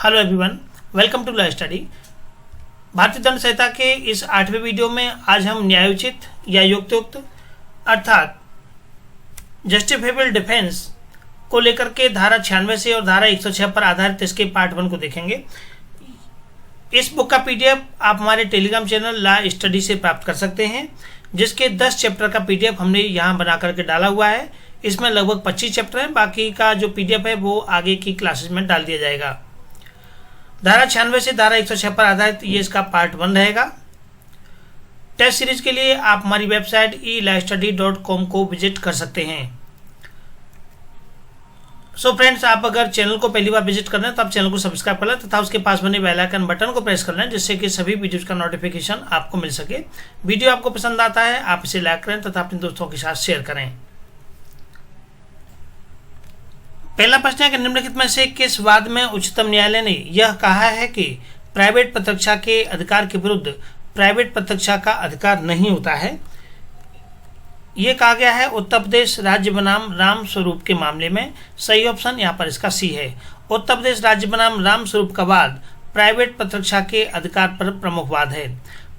Hello everyone, welcome to law study. भारतीय दंड संहिता के इस 8वें वीडियो में आज हम न्यायोचित या युक्तियुक्त अर्थात जस्टिफिएबल डिफेंस को लेकर के धारा 96 से और धारा 106 पर आधारित इसके पार्ट 1 को देखेंगे। इस बुक का पीडीएफ आप हमारे टेलीग्राम चैनल लॉ स्टडी से प्राप्त कर सकते हैं, जिसके 10 चैप्टर का पीडीएफ हमने यहाँ बना करके डाला हुआ है। इसमें लगभग 25 चैप्टर है, बाकी का जो पीडीएफ है वो आगे की क्लासेस में डाल दिया जाएगा। धारा 96 से धारा 106 पर आधारित ये इसका पार्ट 1 रहेगा। टेस्ट सीरीज के लिए आप हमारी वेबसाइट elawstudy.com को विजिट कर सकते हैं। सो फ्रेंड्स, आप अगर चैनल को पहली बार विजिट कर रहे हैं तो आप चैनल को सब्सक्राइब कर लें तथा उसके पास बने बेल आइकन बटन को प्रेस कर लें, जिससे कि सभी वीडियोज का नोटिफिकेशन आपको मिल सके। वीडियो आपको पसंद आता है आप इसे लाइक करें तथा अपने दोस्तों के साथ शेयर करें। पहला प्रश्न है कि निम्नलिखित में से किस वाद में उच्चतम न्यायालय ने यह कहा है कि प्राइवेट प्रतिरक्षा के अधिकार के विरुद्ध प्राइवेट प्रतिरक्षा का अधिकार नहीं होता है। यह कहा गया है उत्तर प्रदेश राज्य बनाम राम स्वरूप के मामले में। सही ऑप्शन यहाँ पर इसका सी है। उत्तर प्रदेश राज्य बनाम राम स्वरूप का वाद प्राइवेट प्रतिरक्षा के अधिकार पर प्रमुख वाद है।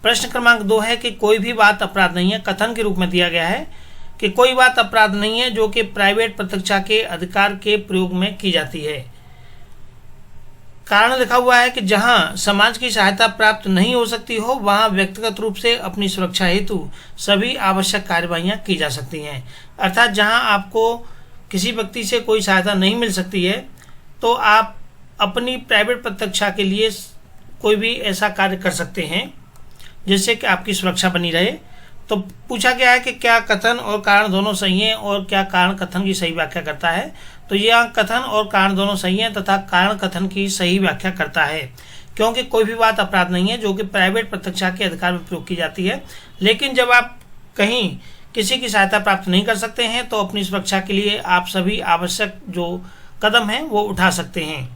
प्रश्न क्रमांक 2 है कि कोई भी बात अपराध नहीं है, कथन के रूप में दिया गया है कि कोई बात अपराध नहीं है जो कि प्राइवेट प्रतिरक्षा के अधिकार के प्रयोग में की जाती है। कारण लिखा हुआ है कि जहां समाज की सहायता प्राप्त नहीं हो सकती हो वहां व्यक्तिगत रूप से अपनी सुरक्षा हेतु सभी आवश्यक कार्यवाहियां की जा सकती हैं। अर्थात जहां आपको किसी व्यक्ति से कोई सहायता नहीं मिल सकती है तो आप अपनी प्राइवेट प्रतिरक्षा के लिए कोई भी ऐसा कार्य कर सकते हैं जिससे कि आपकी सुरक्षा बनी रहे। तो पूछा गया है कि क्या कथन और कारण दोनों सही हैं और क्या कारण कथन की सही व्याख्या करता है। तो यह कथन और कारण दोनों सही हैं तथा कारण कथन की सही व्याख्या करता है, क्योंकि कोई भी बात अपराध नहीं है जो कि प्राइवेट प्रतिरक्षा के अधिकार में प्रयोग की जाती है। लेकिन जब आप कहीं किसी की सहायता प्राप्त नहीं कर सकते हैं तो अपनी सुरक्षा के लिए आप सभी आवश्यक जो कदम हैं वो उठा सकते हैं।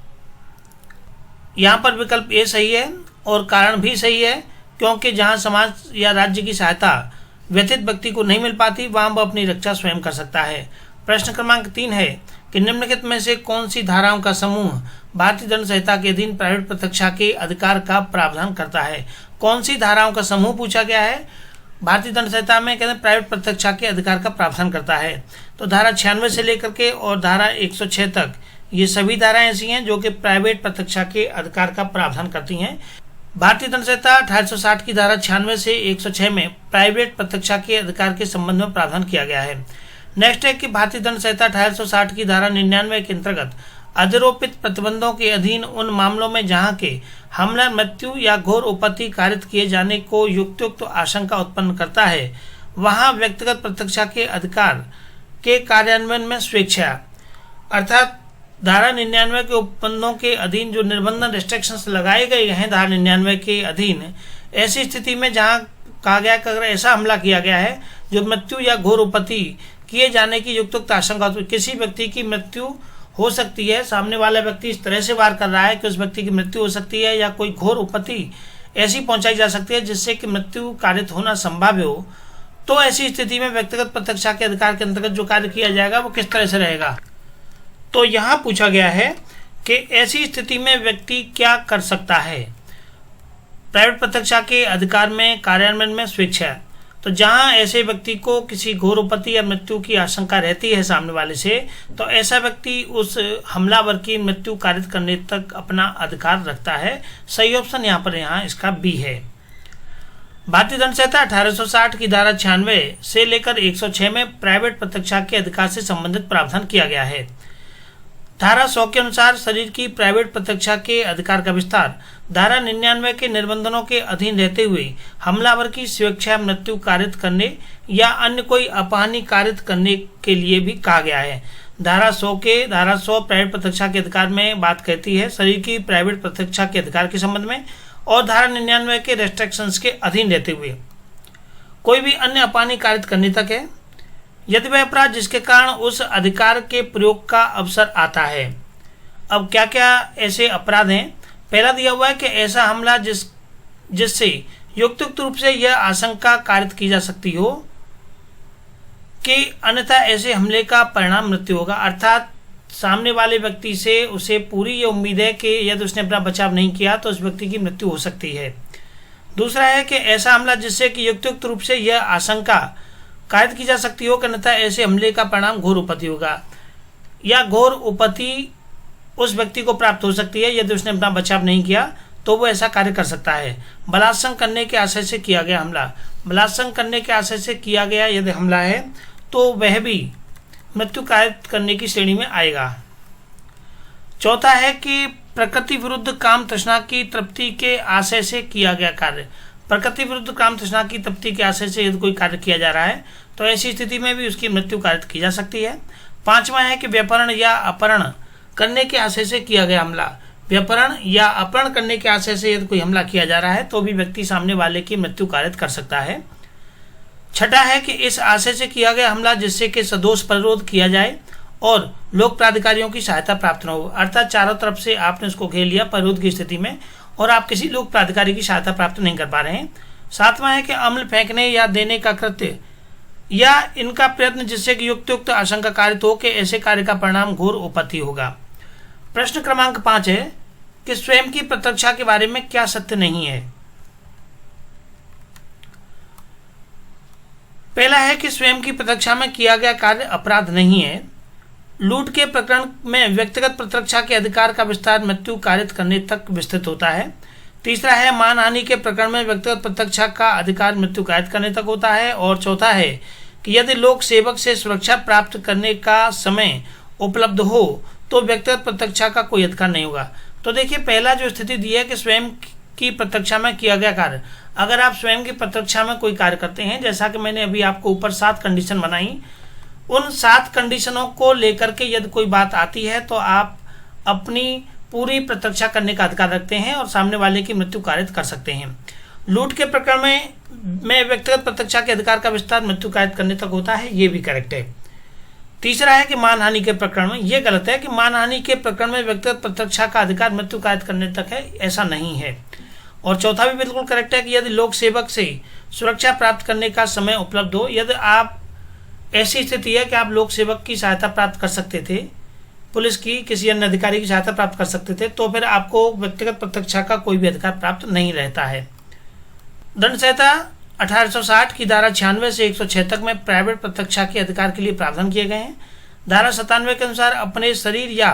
यहाँ पर विकल्प ए सही है और कारण भी सही है, क्योंकि जहाँ समाज या राज्य की सहायता व्यथित व्यक्ति को नहीं मिल पाती वहां वह अपनी रक्षा स्वयं कर सकता है। प्रश्न क्रमांक 3 है कि निम्नलिखित में से कौन सी धाराओं का समूह भारतीय दंड संहिता के अधीन प्राइवेट प्रतिरक्षा के अधिकार का प्रावधान करता है। कौन सी धाराओं का समूह पूछा गया है भारतीय दंड संहिता में, कहते हैं प्राइवेट प्रतिरक्षा के अधिकार का प्रावधान करता है। तो धारा 96 से लेकर के और धारा 106 तक ये सभी धाराएं ऐसी हैं जो कि प्राइवेट प्रतिरक्षा के अधिकार का प्रावधान करती हैं। भारतीय दंड संहिता 1860 की धारा 96 से 106 में प्राइवेट प्रतिरक्षा के अधिकार के संबंध में प्रावधान किया गया है। नेक्स्ट है कि भारतीय दंड संहिता 1860 की धारा 99 के अंतर्गत अधिरोपित प्रतिबंधों के अधीन उन मामलों में जहां के हमला, मृत्यु या घोर उपत्ति कारित किए जाने को युक्तियुक्त आशंका उत्पन्न करता है वहां व्यक्तिगत प्रतिरक्षा के अधिकार के कार्यान्वयन में स्वेच्छा, अर्थात धारा 99 के उपबंधों के अधीन जो निर्बंधन रिस्ट्रिक्शंस लगाए गए हैं धारा 99 के अधीन, ऐसी स्थिति में जहां कहा गया कि अगर ऐसा हमला किया गया है जो मृत्यु या घोर उपत्ति किए जाने की युक्तियुक्त आशंका, किसी व्यक्ति की मृत्यु हो सकती है, सामने वाला व्यक्ति इस तरह से वार कर रहा है कि उस व्यक्ति की मृत्यु हो सकती है या कोई घोर उपत्ति ऐसी पहुंचाई जा सकती है जिससे कि मृत्यु कारित होना संभाव्य हो, तो ऐसी स्थिति में व्यक्तिगत प्रतिरक्षा के अधिकार के अंतर्गत जो कार्य किया जाएगा वो किस तरह से रहेगा। तो यहाँ पूछा गया है कि ऐसी स्थिति में व्यक्ति क्या कर सकता है। प्राइवेट प्रतिरक्षा के अधिकार में कार्यान्वयन में स्वेच्छा, तो जहाँ ऐसे व्यक्ति को किसी घोर उपत्ति या मृत्यु की आशंका रहती है सामने वाले से, तो ऐसा व्यक्ति उस हमलावर की मृत्यु कारित करने तक अपना अधिकार रखता है। सही ऑप्शन यहाँ इसका बी है। भारतीय दंड संहिता 1860 की धारा 96 से लेकर 106 में प्राइवेट प्रतिरक्षा के अधिकार से संबंधित प्रावधान किया गया है। धारा 100 के अनुसार शरीर की प्राइवेट प्रतिरक्षा के अधिकार का विस्तार धारा 99 के निर्बंधनों के अधीन रहते हुए हमलावर की स्वेच्छा मृत्यु कारित करने या अन्य कोई अपहानि कारित करने के लिए भी कहा गया है। धारा 100 प्राइवेट प्रतिरक्षा के अधिकार में बात कहती है शरीर की प्राइवेट प्रतिरक्षा के अधिकार के संबंध में, और धारा 99 के रेस्ट्रिक्शंस के अधीन रहते हुए कोई भी अन्य अपहानि कारित करने तक है, यदि वह अपराध जिसके कारण उस अधिकार के प्रयोग का अवसर आता है। अब क्या क्या ऐसे अपराध हैं। पहला दिया हुआ है कि ऐसा हमला जिससे युक्तियुक्त रूप से यह आशंका कारित की जा सकती हो कि अन्यथा ऐसे हमले का परिणाम मृत्यु होगा, अर्थात सामने वाले व्यक्ति से उसे पूरी ये उम्मीद है कि यदि उसने अपना बचाव नहीं किया तो उस व्यक्ति की मृत्यु हो सकती है। दूसरा है कि ऐसा हमला जिससे कि युक्त रूप से यह आशंका कायद की जा सकती हो कि अन्यथा ऐसे हमले का परिणाम घोर उपति होगा, या घोर उपति उस व्यक्ति को प्राप्त हो सकती है यदि उसने अपना बचाव नहीं किया तो वो ऐसा कार्य कर सकता है। बलात्संग करने के आशय से किया गया हमला, बलात्संग करने के आशय से किया गया यदि हमला है तो वह भी मृत्यु कायद करने की श्रेणी में आएगा। चौथा है कि प्रकृति विरुद्ध काम तृष्णा की तृप्ति के आशय से किया गया कार्य, प्रकृति विरुद्ध काम तृष्णा की तृप्ति के आशय से यदि कोई कार्य किया जा रहा है तो ऐसी स्थिति में भी उसकी मृत्यु कायद की जा सकती है। पांचवा है कि व्यापरण या अपहरण करने के आशय से किया गया हमला, व्यापरण या अपहरण करने के आशय से यदि कोई हमला किया जा रहा है तो भी व्यक्ति सामने वाले की मृत्यु कायद कर सकता है। छठा है कि इस आशय से किया गया हमला जिससे कि सदोष प्रतिरोध किया जाए और लोक प्राधिकारियों की सहायता प्राप्त न हो, अर्थात चारों तरफ से आपने उसको घेर लिया प्रतिरोध की स्थिति में और आप किसी लोक प्राधिकारी की सहायता प्राप्त नहीं कर पा रहे हैं। सातवां है कि अम्ल फेंकने या देने का कृत्य या इनका प्रयत्न जिससे कि युक्त आशंका कारित हो कि ऐसे कार्य का परिणाम घोर उपति होगा। प्रश्न क्रमांक 5 है कि स्वयं की प्रत्यक्षा के बारे में क्या सत्य नहीं है। पहला है कि स्वयं की प्रत्यक्षा में किया गया कार्य अपराध नहीं है। लूट के प्रकरण में व्यक्तिगत प्रत्यक्षा के अधिकार का विस्तार मृत्यु कारित करने तक विस्तृत होता है। तीसरा है मानहानि के प्रकरण में व्यक्तिगत प्रत्यक्षा का अधिकार मृत्यु कारित करने तक होता है। और चौथा है कि यदि लोक सेवक से सुरक्षा प्राप्त करने का समय उपलब्ध हो तो व्यक्तिगत प्रत्यक्षा का कोई अधिकार नहीं होगा। तो देखिए, पहला जो स्थिति दी है कि स्वयं की प्रत्यक्षा में किया गया कार्य, अगर आप स्वयं की प्रत्यक्षा में कोई कार्य करते हैं, जैसा कि मैंने अभी आपको ऊपर 7 कंडीशन बनाई, उन 7 कंडीशनों को लेकर के यदि कोई बात आती है तो आप अपनी पूरी प्रत्यक्षा करने का अधिकार रखते हैं और सामने वाले की मृत्यु कारित कर सकते हैं। लूट के प्रकरण में व्यक्तिगत प्रत्यक्षा के अधिकार का विस्तार मृत्यु कारित करने तक होता है, ये भी करेक्ट है। तीसरा है कि मानहानि के प्रकरण में, ये गलत है कि मानहानि के प्रकरण में व्यक्तिगत प्रत्यक्षा का अधिकार मृत्यु कारित करने तक है, ऐसा नहीं है। और चौथा भी बिल्कुल करेक्ट है कि यदि लोक सेवक से सुरक्षा प्राप्त करने का समय उपलब्ध हो, यदि आप ऐसी स्थिति है कि आप लोक सेवक की सहायता प्राप्त कर सकते थे, पुलिस की किसी अन्य अधिकारी की सहायता प्राप्त कर सकते थे, तो फिर आपको व्यक्तिगत प्रत्यक्षा का कोई भी अधिकार प्राप्त नहीं रहता है। दंड संहिता 1860 की धारा 96 से 106 तक में प्राइवेट प्रत्यक्षा के अधिकार के लिए प्रावधान किए गए हैं। धारा 97 के अनुसार अपने शरीर या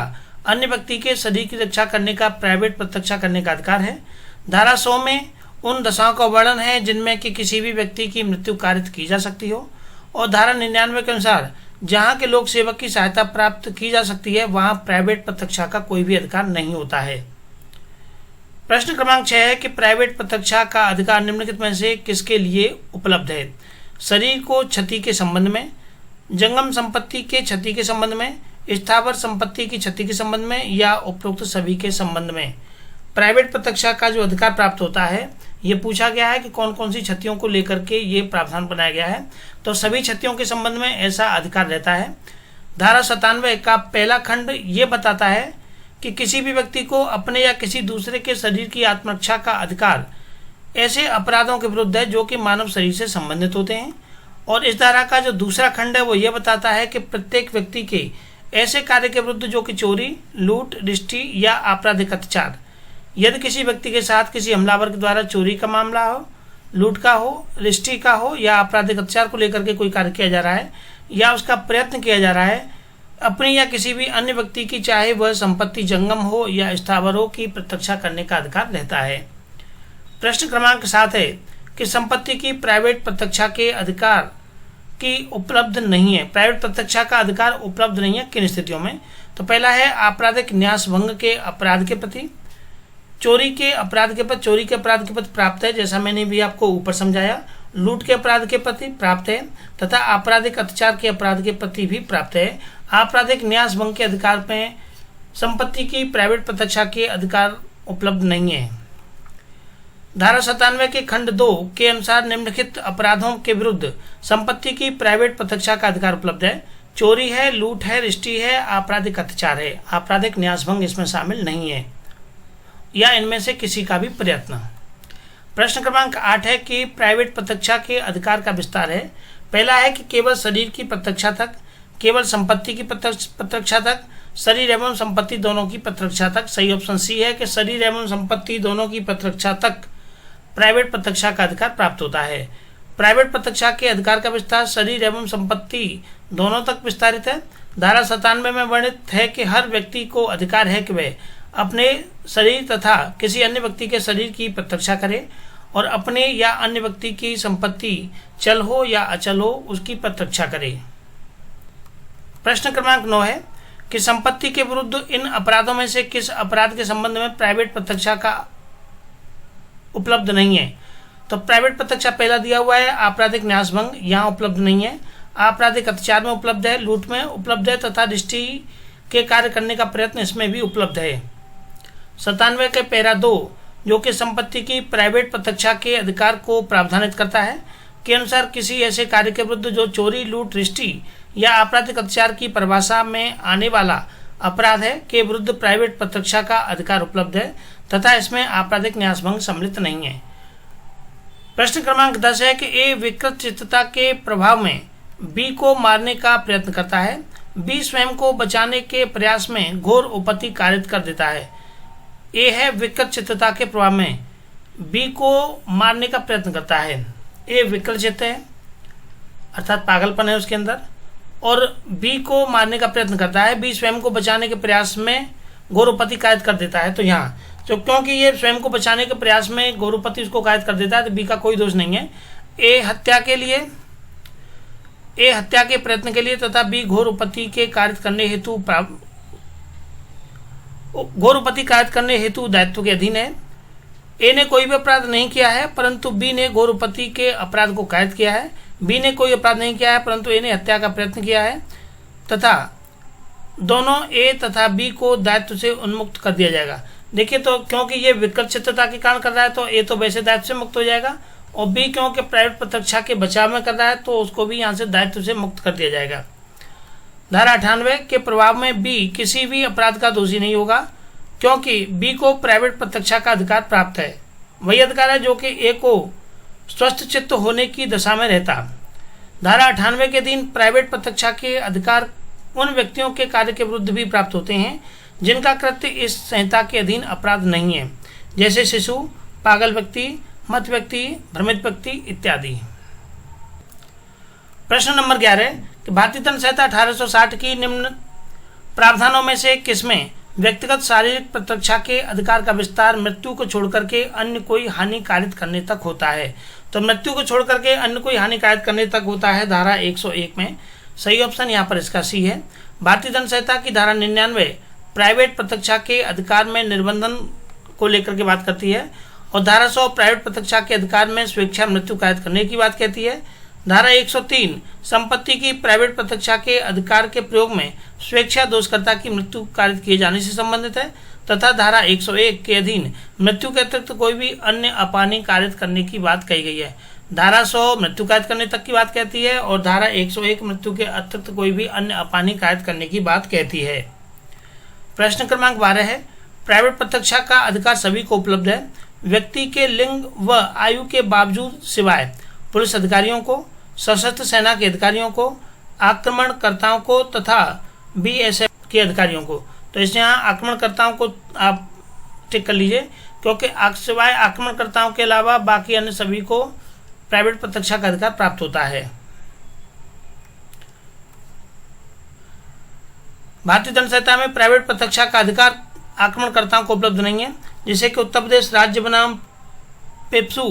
अन्य व्यक्ति के शरीर की रक्षा करने का प्राइवेट प्रत्यक्षा करने का अधिकार है। धारा 100 में उन दशाओं का वर्णन है जिनमें कि किसी भी व्यक्ति की मृत्यु कारित की जा सकती हो। और धारा 99 के अनुसार जहां के लोक सेवक की सहायता प्राप्त की जा सकती है वहां प्राइवेट प्रत्यक्षा का कोई भी अधिकार नहीं होता है। प्रश्न क्रमांक 6 है कि प्राइवेट प्रत्यक्षा का अधिकार निम्नलिखित में से किसके लिए उपलब्ध है। शरीर को क्षति के संबंध में, जंगम संपत्ति के क्षति के संबंध में, स्थावर संपत्ति की क्षति के संबंध में, या उपरोक्त सभी के संबंध में प्राइवेट प्रत्यक्षा का जो अधिकार प्राप्त होता है, ये पूछा गया है कि कौन कौन सी क्षतियों को लेकर के ये प्रावधान बनाया गया है। तो सभी क्षतियों के संबंध में ऐसा अधिकार रहता है। धारा 97 का पहला खंड ये बताता है कि किसी भी व्यक्ति को अपने या किसी दूसरे के शरीर की आत्मरक्षा का अधिकार ऐसे अपराधों के विरुद्ध है जो कि मानव शरीर से संबंधित होते हैं। और इस धारा का जो दूसरा खंड है वो ये बताता है कि प्रत्येक व्यक्ति के ऐसे कार्य के विरुद्ध जो कि चोरी, लूट, रिष्टी या आपराधिक अत्याचार, यदि किसी व्यक्ति के साथ किसी हमलावर के द्वारा चोरी का मामला हो, लूट का हो, रिष्टी का हो या आपराधिक अत्याचार को लेकर के कोई कार्य किया जा रहा है या उसका प्रयत्न किया जा रहा है, अपनी या किसी भी अन्य व्यक्ति की चाहे वह संपत्ति जंगम हो या स्थावर हो की प्रत्यक्षा करने का अधिकार रहता है। प्रश्न क्रमांक 7 है कि संपत्ति की प्राइवेट प्रत्यक्षा के अधिकार की उपलब्ध नहीं है। प्राइवेट प्रत्यक्षा का अधिकार उपलब्ध नहीं है किन स्थितियों में। तो पहला है आपराधिक न्यास भंग के अपराध के प्रति, चोरी के अपराध के प्रति, चोरी के अपराध के प्रति प्राप्त है, जैसा मैंने भी आपको ऊपर समझाया। लूट के अपराध के प्रति प्राप्त है तथा आपराधिक अत्याचार के अपराध के प्रति भी प्राप्त है। आपराधिक न्यास भंग के अधिकार में संपत्ति की प्राइवेट प्रत्यक्षा के अधिकार उपलब्ध नहीं है। धारा 97 के खंड 2 के अनुसार निम्नलिखित अपराधों के विरुद्ध संपत्ति की प्राइवेट प्रत्यक्षा का अधिकार उपलब्ध है। चोरी है, लूट है, रिष्टी है, आपराधिक अत्याचार है। आपराधिक न्यास भंग इसमें शामिल नहीं है या इनमें से किसी का भी प्रयत्न। प्रश्न क्रमांक 8 है कि प्राइवेट प्रत्यक्षा के अधिकार का विस्तार है। पहला है कि केवल शरीर की प्रत्यक्षा तक, केवल संपत्ति की प्रत्यक्षा तक, शरीर एवं संपत्ति दोनों की प्रतिरक्षा तक। सही ऑप्शन सी है कि शरीर एवं संपत्ति दोनों की प्रतिरक्षा तक प्राइवेट प्रतिरक्षा का अधिकार प्राप्त होता है। प्राइवेट प्रतिरक्षा के अधिकार का विस्तार शरीर एवं संपत्ति दोनों तक विस्तारित है। धारा 97 में वर्णित है कि हर व्यक्ति को अधिकार है कि वह अपने शरीर तथा किसी अन्य व्यक्ति के शरीर की प्रतिरक्षा करे और अपने या अन्य व्यक्ति की संपत्ति चल हो या अचल हो उसकी प्रतिरक्षा करे। प्रश्न क्रमांक 9 है कि संपत्ति के विरुद्ध इन अपराधों में से किस अपराध के संबंध में प्राइवेट प्रतिरक्षा का उपलब्ध नहीं है। तो प्राइवेट प्रतिरक्षा पहला दिया हुआ है आपराधिक न्यासभंग, यहाँ उपलब्ध नहीं है। आपराधिक अत्याचार में उपलब्ध है, लूट में उपलब्ध है तथा दृष्टि के कार्य करने का प्रयत्न इसमें भी उपलब्ध है। 97 के पैरा 2 जो कि संपत्ति की प्राइवेट प्रतिरक्षा के अधिकार को प्रावधानित करता है के अनुसार किसी ऐसे कार्य के विरुद्ध जो चोरी, लूट, दृष्टि या आपराधिक अत्याचार की परिभाषा में आने वाला अपराध है के विरुद्ध प्राइवेट प्रतिरक्षा का अधिकार उपलब्ध है तथा इसमें आपराधिक न्यासभंग सम्मिलित नहीं है। प्रश्न क्रमांक 10 है कि ए विकृत चित्तता के प्रभाव में बी को मारने का प्रयत्न करता है। बी स्वयं को बचाने के प्रयास में घोर उपपत्ति कारित कर देता है। ए है विकृत चित्तता के प्रभाव में बी को मारने का प्रयत्न करता है। ए विकृत चित्त है अर्थात पागलपन है उसके अंदर और बी को मारने का प्रयत्न करता है। बी स्वयं को बचाने के प्रयास में घोर उपपत्ति कारित कर देता है। तो यहाँ तो क्योंकि ये स्वयं को बचाने के प्रयास में घोर उपपत्ति उसको कारित कर देता है तो बी का कोई दोष नहीं है। ए हत्या के प्रयत्न के लिए तथा बी घोर उपपत्ति के कारित करने हेतु दायित्व के अधीन है। ए ने कोई भी अपराध नहीं किया है परंतु बी ने घोर उपपत्ति के अपराध को कारित किया है। बी ने कोई अपराध नहीं किया है परंतु ए ने हत्या का प्रयत्न किया है तथा दोनों ए तथा बी को दायित्व से उन्मुक्त कर दिया जाएगा। देखिए तो क्योंकि ये विकृत चित्तता के कारण कर रहा है तो ए तो वैसे दायित्व से मुक्त हो जाएगा और बी क्योंकि प्राइवेट प्रतिरक्षा के बचाव में कर रहा है तो उसको भी यहाँ से दायित्व से मुक्त कर दिया जाएगा। धारा 98 के प्रभाव में बी किसी भी अपराध का दोषी नहीं होगा क्योंकि बी को प्राइवेट प्रतिरक्षा का अधिकार प्राप्त है। वही अधिकार है जो कि ए को स्वस्थ चित्त होने की दशा में रहता। धारा 98 के अधीन प्राइवेट प्रतिरक्षा के अधिकार उन व्यक्तियों के कार्य के विरुद्ध भी प्राप्त होते हैं जिनका कृत्य इस संहिता के अधीन अपराध नहीं है, जैसे शिशु, पागल व्यक्ति, मत व्यक्ति, भ्रमित व्यक्ति इत्यादि। प्रश्न नंबर 11 कि भारतीय दंड संहिता 1860 की निम्न प्रावधानों में से किसमें व्यक्तिगत शारीरिक प्रतिरक्षा के अधिकार का विस्तार मृत्यु को छोड़कर के अन्य कोई हानि कारित करने तक होता है। तो मृत्यु को छोड़कर के अन्य कोई हानि कारित करने तक होता है धारा 101 में। सही ऑप्शन यहाँ पर इसका सी है। भारतीय दंड संहिता की धारा 99 प्राइवेट प्रतिरक्षा के अधिकार में निर्बंधन को लेकर के बात करती है और धारा 100 प्राइवेट प्रतिरक्षा के अधिकार में स्वेच्छा मृत्यु कारित करने की बात कहती है। धारा 103 संपत्ति की प्राइवेट प्रतिरक्षा के अधिकार के प्रयोग में स्वेच्छा दोषकर्ता की मृत्यु कारित किए जाने से संबंधित है तथा धारा 101 के अधीन मृत्यु के अतिरिक्त कोई भी अन्य अपानी कारित करने की बात कही गई है। धारा 100 मृत्यु कारित करने तक की बात कहती है और धारा 101 मृत्यु के अतिरिक्त कोई भी अन्य अपानी कारित करने की बात कहती है। प्रश्न क्रमांक 12 है प्राइवेट प्रतिरक्षा का अधिकार सभी को उपलब्ध है। व्यक्ति के लिंग व आयु के बावजूद सिवाय पुलिस अधिकारियों को, सशस्त्र सेना के अधिकारियों को, आक्रमणकर्ताओं को तथा बीएसएफ के अधिकारियों को। तो इस यहाँ आक्रमणकर्ताओं को आप टिक कर लीजिए क्योंकि सिवाय आक्रमणकर्ताओं के अलावा बाकी अन्य सभी को प्राइवेट प्रतिरक्षा का अधिकार प्राप्त होता है। भारतीय दंड संहिता में प्राइवेट प्रतिरक्षा का अधिकार आक्रमणकर्ताओं को उपलब्ध नहीं है, जिसे कि उत्तर प्रदेश राज्य बनाम पेप्सू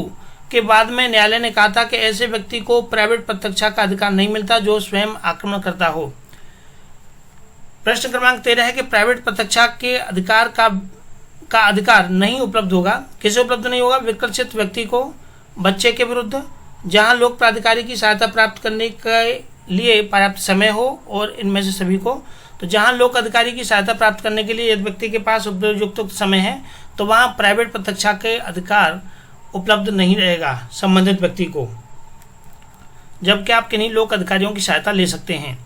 के बाद में न्यायालय ने कहा था कि ऐसे व्यक्ति को प्राइवेट प्रतिरक्षा का अधिकार नहीं मिलता जो स्वयं आक्रमणकर्ता हो। प्रश्न क्रमांक 13 है कि प्राइवेट प्रतिरक्षा के अधिकार का अधिकार नहीं उपलब्ध होगा। किसे उपलब्ध नहीं होगा? विकृत व्यक्ति को, बच्चे के विरुद्ध, जहां लोक प्राधिकारी की सहायता प्राप्त करने के लिए पर्याप्त समय हो और इनमें से सभी को। तो जहां लोक अधिकारी की सहायता प्राप्त करने के लिए यदि व्यक्ति के पास उपयुक्त समय है तो वहां प्राइवेट प्रतिरक्षा के अधिकार उपलब्ध नहीं रहेगा संबंधित व्यक्ति को, जबकि आप किन्हीं लोक अधिकारियों की सहायता ले सकते हैं।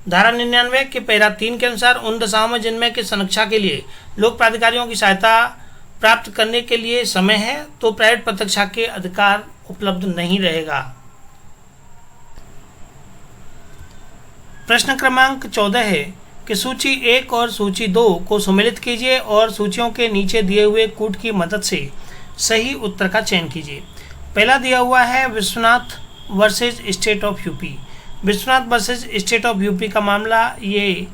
धारा 99 के पैरा 3 के अनुसार उन दशाओं में जिनमें कि संरक्षा के लिए लोक प्राधिकारियों की सहायता प्राप्त करने के लिए समय है तो प्राइवेट प्रतिरक्षा के अधिकार उपलब्ध नहीं रहेगा। प्रश्न क्रमांक 14 है कि सूची 1 और सूची 2 को सम्मिलित कीजिए और सूचियों के नीचे दिए हुए कूट की मदद से सही उत्तर का चयन कीजिए। पहला दिया हुआ है Vishwanath versus state of UP. Vishwanath versus state of UP का मामला ये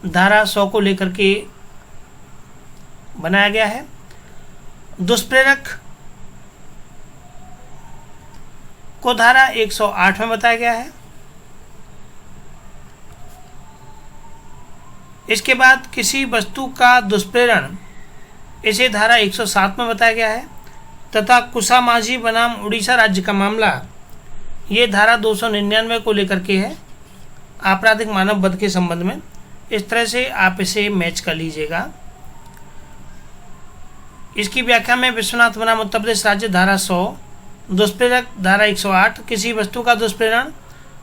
धारा 100 को लेकर के बनाया गया है। दुष्प्रेरक को धारा 108 में बताया गया है। इसके बाद किसी वस्तु का दुष्प्रेरण इसे धारा 107 में बताया गया है तथा कुसा माझी बनाम उड़ीसा राज्य का मामला ये धारा 299 को लेकर के है, आपराधिक मानव वध के संबंध में। इस तरह से आप इसे मैच कर लीजिएगा। इसकी व्याख्या में विश्वनाथ बनाम उत्तर प्रदेश राज्य धारा 100, दुष्प्रेरक धारा 108, किसी वस्तु का दुष्प्रेरण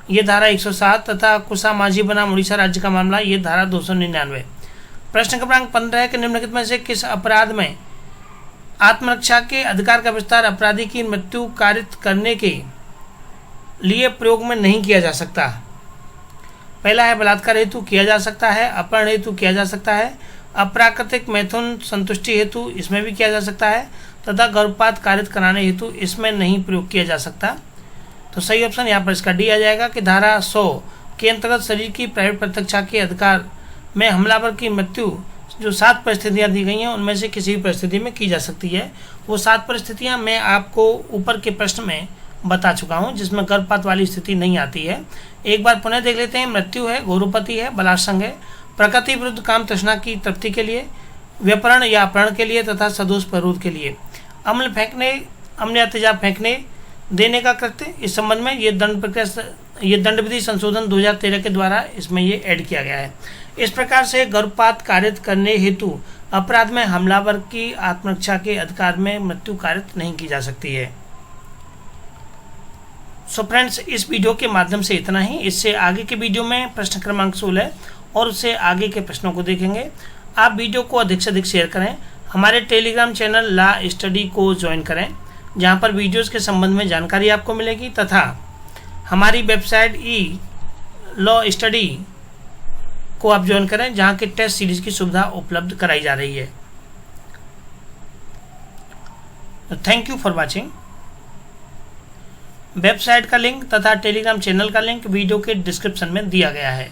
ये धारा 107 तथा कुसा माझी बनाम उड़ीसा राज्य का मामला ये धारा 299। प्रश्न क्रमांक 15 है कि निम्नलिखित में से किस अपराध में आत्मरक्षा के अधिकार का विस्तार अपराधी की मृत्यु कारित करने के लिए प्रयोग में नहीं किया जा सकता। पहला है बलात्कार हेतु किया जा सकता है, अपहरण हेतु किया जा सकता है, अप्राकृतिक मैथुन संतुष्टि हेतु इसमें भी किया जा सकता है तथा गर्भपात कारित कराने हेतु इसमें नहीं प्रयोग किया जा सकता। तो सही ऑप्शन यहाँ पर इसका डी आ जाएगा कि धारा 100 के अंतर्गत शरीर की प्राइवेट प्रतिरक्षा के अधिकार में हमलावर की मृत्यु जो 7 परिस्थितियाँ दी गई हैं उनमें से किसी भी परिस्थिति में की जा सकती है। वो 7 परिस्थितियाँ मैं आपको ऊपर के प्रश्न में बता चुका हूँ जिसमें गर्भपात वाली स्थिति नहीं आती है। एक बार पुनः देख लेते हैं। मृत्यु है, घोरोपति है, बलात्संग है, प्रकृति विरुद्ध काम तृष्णा की तृप्ति के लिए, व्यपहरण या अपहरण के लिए तथा सदोष प्ररोध के लिए, अम्ल फेंकने, अम्ल या तेजाब फेंकने देने का कृत्य। इस संबंध में ये दंड विधि संशोधन 2013 के द्वारा इसमें ये ऐड किया गया है। इस प्रकार से गर्भपात कारित करने हेतु अपराध में हमलावर की आत्मरक्षा के अधिकार में मृत्यु कारित नहीं की जा सकती है। सो फ्रेंड्स, इस वीडियो के माध्यम से इतना ही। इससे आगे के वीडियो में प्रश्न क्रमांक 16 और उससे आगे के प्रश्नों को देखेंगे। आप वीडियो को अधिक से अधिक शेयर करें। हमारे टेलीग्राम चैनल लॉ स्टडी को ज्वाइन करें जहां पर वीडियोस के संबंध में जानकारी आपको मिलेगी तथा हमारी वेबसाइट लॉ स्टडी को आप ज्वाइन करें जहां की टेस्ट सीरीज की सुविधा उपलब्ध कराई जा रही है। Thank you for watching. Website का लिंक तथा टेलीग्राम चैनल का लिंक वीडियो के डिस्क्रिप्शन में दिया गया है।